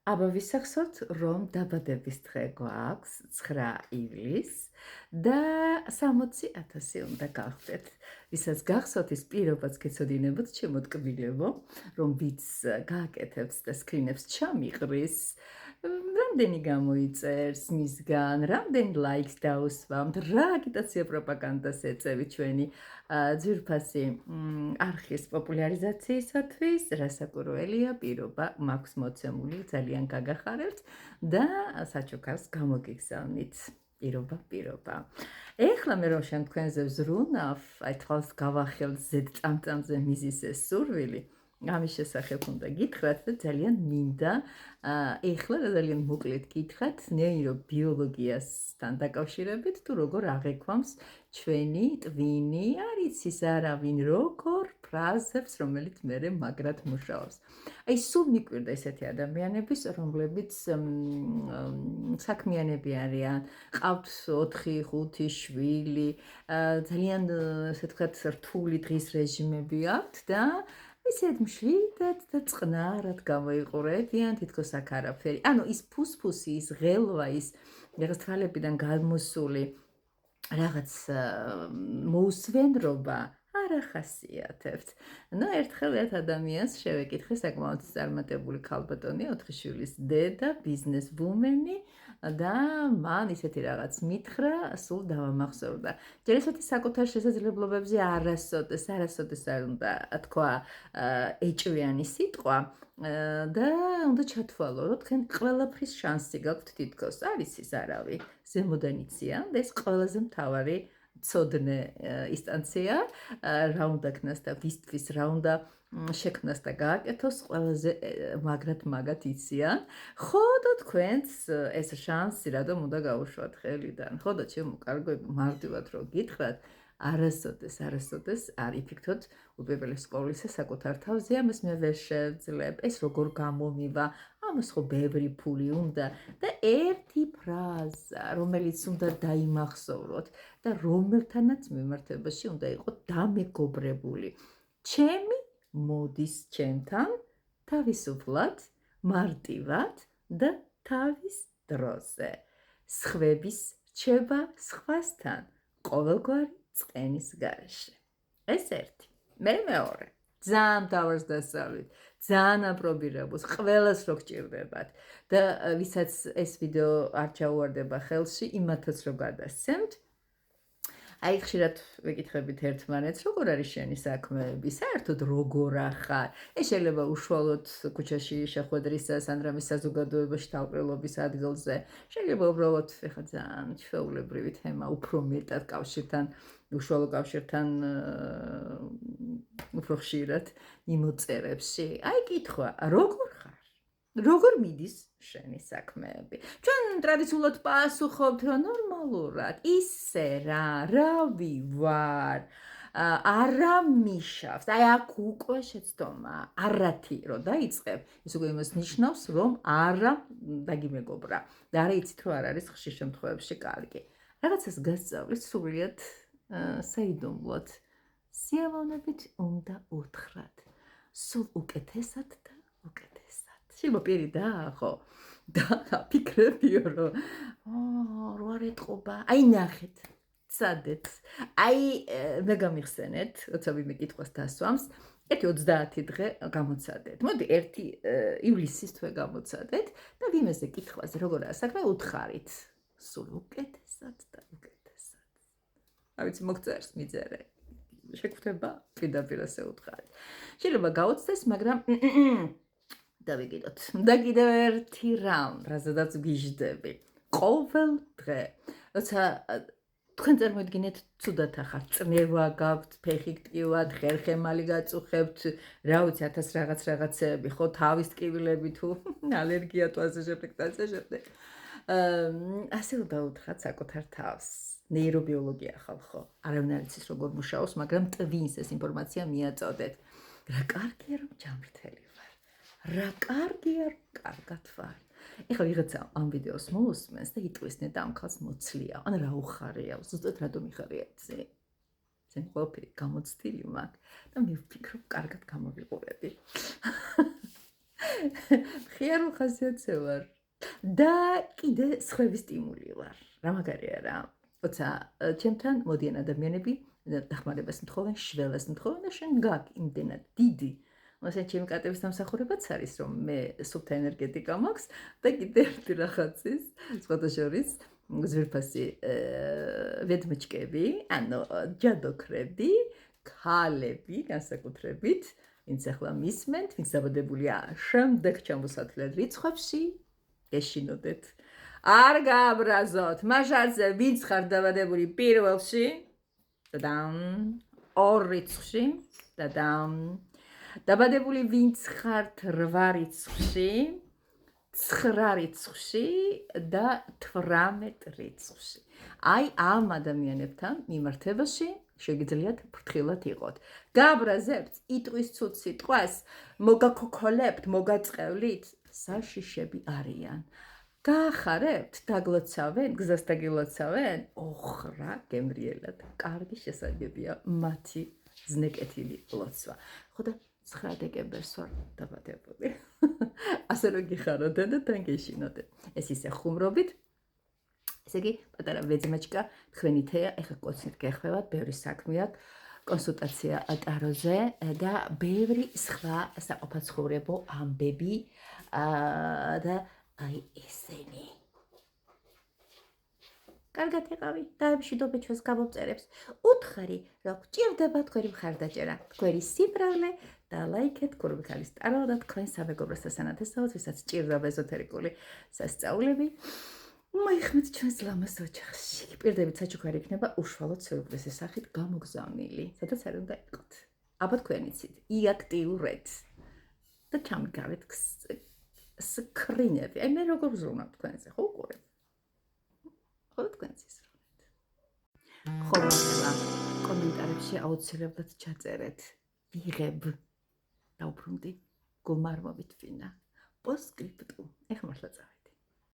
აბა ვისახსოვთ, რომ დაბადების დღე გვაქვს 9 ივლისს და 60,000 უნდა გავხდეთ. ვისაც გახსოვთ ის პირობაც გეცოდინებოთ, ჩემო ტკბილებო, რომ ვიც გააკეთებთ და სკრინებს ჩამიყრის, რამდენი გამოიწერს მისგან, რამდენი ლაიქს დაუსვამთ, რა აგიტაცია პროპაგანდას ეწევით ჩვენი ძვირფასი არხის პოპულარიზაციისათვის, რასაკვირველია, პირობა მაქვს მოცემული, ძალიან გაგახარებთ და საჩუქარს გამოგიგზავნით. პირობა. ეხლა მე რომ შენ თქვენზე ვზრუნავ, აი თვალს გავახელთ ზედ წამწამზე მიზის ეს სურვილი, ამის შესახებ უნდა გითხრათ და ძალიან მინდა ეხლა ძალიან მოკლედ გითხრათ ნეირობიოლოგიასთან დაკავშირებით თუ როგორ აღექვამს ჩვენი ტვინი, არის ის არავინ როგორ ფრაზებს, რომელიც მერე მაგრად მუშაობს. აი სულ მიკვირდა ესეთი ადამიანების, რომლებიც საქმიანები არიან, ყავთ 4-5 შვილი, ძალიან ესე ვთქვათ რთული დღის რეჟიმები აქვთ და ისეთ მშვიდად და წყნარად გამოიყურებიან, თითქოს აქ არაფერი. ანუ ის ფუსფუსი, ის ღელვა, ის რაღაც თვალებიდან გამოსული რაღაც მოусვენრობა არ ახასიათებთ. ნუ ერთხელ ერთ ადამიანს შევეკითხე, საკმაოდ წარმატებული ქალბატონია, 4 შვილის დედა, ბიზნესვუმენი და მან ისეთი რაღაც მითხრა, სულ დავამახსოვრდა. ჯერისოთი საკუთარ შესაძლებლობებზე არასოდეს არ უნდა თქვა ეჭვიანი სიტყვა და უნდა ჩათვალო, რომ თქვენ ყველაფრის შანსი გაქვთ თითქოს. არის ის არავი, ზემოდან იციან და ეს ყველაზე მთავარი ცოდნე ინსტანცია, რა უნდა ქნას და ვისთვის რა უნდა შექმნას და გააკეთოს, ყველაზე მაგრად იციან. ხოდა თქვენს ეს შანსი რადგან უნდა გაუშვათ ხელიდან. ხოდა ჩემო კარგოები, მარტივად რო გითხრათ, არასოდეს არ იფიქროთ უპირველეს ყოვლისა საკუთარ თავზე, ამას მე ვერ შევძლებ, ეს როგორ გამომივა, ამას ხო ბევრი ფული უნდა და ერთი ფრაზა, რომელიც უნდა დაიმახსოვროთ და რომელთანაც მიმართებაში უნდა იყოს დამეგობრებული. ჩემი მოდის ჩემთან, თავისუფლად, მარტივად და თავის დროზე. სხვების რჩება სხვასთან, ყოველგვარი წყენის გარეშე. ეს ერთი. მე მეორე. ძალიან მთავარს დასწავლით, ძალიან აპრობირებულს, ყველას რო გჭირდებათ და ვისაც ეს ვიდეო არ ჩაუვარდება ხელში, იმათაც რო გადასცემთ. აი ხშირად ვეკითხებით ერთმანეთს, როგორ არის შენი საქმეები, საერთოდ როგორ ახარ? ეს შეიძლება უშუალოდ ქუჩაში შეხვედრისას ან რამე საზოგადოებაში თავყრილობის ადგილზე, შეიძლება უბრალოდ ეხა ძალიან ჩვეულებრივი თემა, უფრო მეტად უშუალო კავშირთან უფრო ხშირად იმოწერებში. აი კითხვა, როგორ ხარ? როგორ მიდის შენი საქმეები? ჩვენ ტრადიციულად პასუხობთ, რომ ნორმალურად, ისე რავი ვარ, არა მიშავს, აი აქ უკვე შეცდომა, არათი რო დაიწყებ, ის უკვე იმას ნიშნავს, რომ არა დაგიმეგობრა და არა იცით, რომ არ არის ხშირ შემთხვევებში კარგი. რაღაცას გასწავლით სრულიად საიდუმლოდ. სიამოვნებით უნდა უთხრათ. სულ უკეთესად და უკეთესად. შეიძლება პირი ხო? და ფიქრებიო, რომ რო არ ეტყობა, აი ნახეთ, სადეთ. აი მე გამიხსენეთ, როცა ვინმე კითხვას დასვამს, 30 დღე გამოცადეთ. მოდი 1 ივლისის თვე გამოცადეთ და ვინმეზე კითხვაზე როგორ არის საქმე, უთხარით. სულ უკეთესად და უკეთესად. ავიცი მოგწერს მიწერე. შეგვხვდება პირდაპირ ასე უთხარით. შეიძლება გაუცდეს, მაგრამ დავიგიდოთ. და კიდევ ერთი რამ, რაზედაც გიждდები. ყოველ დღე, როცა თქვენ წარმოიდგინეთ, ცუდად ახართ, წნევა გაქვთ, ფეხი გტკივათ, ხერხემალი გაწუხებთ, რა ვიცი, 1000 რაღაცეები, ხო, თავის ტკივილები თუ ალერგია თუ ასე შემდეგ. ასე უნდა უთხრათ საკუთარ თავს. ნეირობიოლოგია ხალხო, არავინ არ იცის როგორ მუშაობს, მაგრამ ტვინს ეს ინფორმაცია მიაწოდეთ. რა კარგია რომ ჯანმრთელი ვარ. რა კარგია რომ კარგად ვარ. ეხლა ვიღაცა ამ ვიდეოს მოусმენს და იტყვისნე და ამ ხალხს მოცლია. ან რა უხარია, ზუსტად რატომ იხარია ესე? ზენ ყველაფერი გამოცდილი მაქვს და მე ვფიქრობ, კარგად გამოვიყურები. მხიარულ ხასიათზე ვარ და კიდე სხვების სტიმული ვარ. რა მაგარია რა. როცა ჩემთან მოდიან ადამიანები დახმარებას მთხოვენ, შველას მთხოვენ და შენ გაქვს იმდენად დიდი. მასე ჩემი კატების დამსახურებაც არის, რომ მე სუფთა ენერგეტიკა მაქვს და კიდე ერთი რაღაცის, სხვათა შორის ზვირფასი ვედმოჩკები, ანუ ჯადოქრები, ქალები განსაკუთრებით, ვინც ახლა მისმენთ, ვინც დაბადებულია შემდეგ ჩამოსათვლად რიცხვებში, ეშინოდეთ. არ გააბრაზოთ, მაშარზე ვინც ხარ დაბადებული პირველში, დადამ, ორ რიცხვში, დადამ. დაბადებული ვინც ხართ 8 რიცხვში, 9 რიცხვში და 18 რიცხვში. აი ამ ადამიანებთან მიმართებაში შეგიძლიათ ფრთხილად იყოთ. გააბრაზებთ იტყვის ცუდ სიტყვას, მოგაქოქოლებთ, მოგაწყევლით, საშიშები არიან. გაახარებთ, დაგლოცავენ, გზას დაგილოცავენ, ოხრა გემრიელად. კარგი შესაძლებია მათი ზნეკეთილი ლოცვა. ხო და 9 დეკემბერს ვარ დაბადებული. ასე რომ გიხაროდეთ და თან გეშინოდეთ. ეს ისე ხუმრობით. ესე იგი, პატარა ვეძმაჩკა, თქვენი თეა, ეხლა კოცნით გეხმევათ, ბევრი საქმე აქვს, კონსულტაცია ტაროზე და ბევრი სხვა საყოფაცხოვრებო ამბები და აი ესენი. კარგად იყავი, დაებშიდობე ჩვენს გამომწერებს. უთხარი, რომ გჭირდება თქვენი მხარდაჭერა, თქვენი სიმრავლე და ლაიქეთ ქურმიქალის ტარო და თქვენ სამეგობროსთან სანათესავთ, ვისაც ჭირდება ეზოთერიკული სასწაულები. მოიხმეთ ჩვენს ლამაზ ოჯახში. პირდებით საჩუქარი იქნება უშუალოდ სიურპრიზის სახით გამოგზავნილი, სადაც არ უნდა იყოთ. აბა თქვენ იცით, იაქტიურეთ და ჩამიგავეთ სკრინები. აი მე როგორ ვზრუნავ თქვენზე, ხო უყურებ? ხო თქვენც ისრუნეთ. ხოლო ახლა კომენტარებში აუცილებლად ჩაწერეთ. ვიღებ და უბრუნდი გულმარმობით ვინა. პოსტსკრიპტუმ. ეხლა მართლა წავი.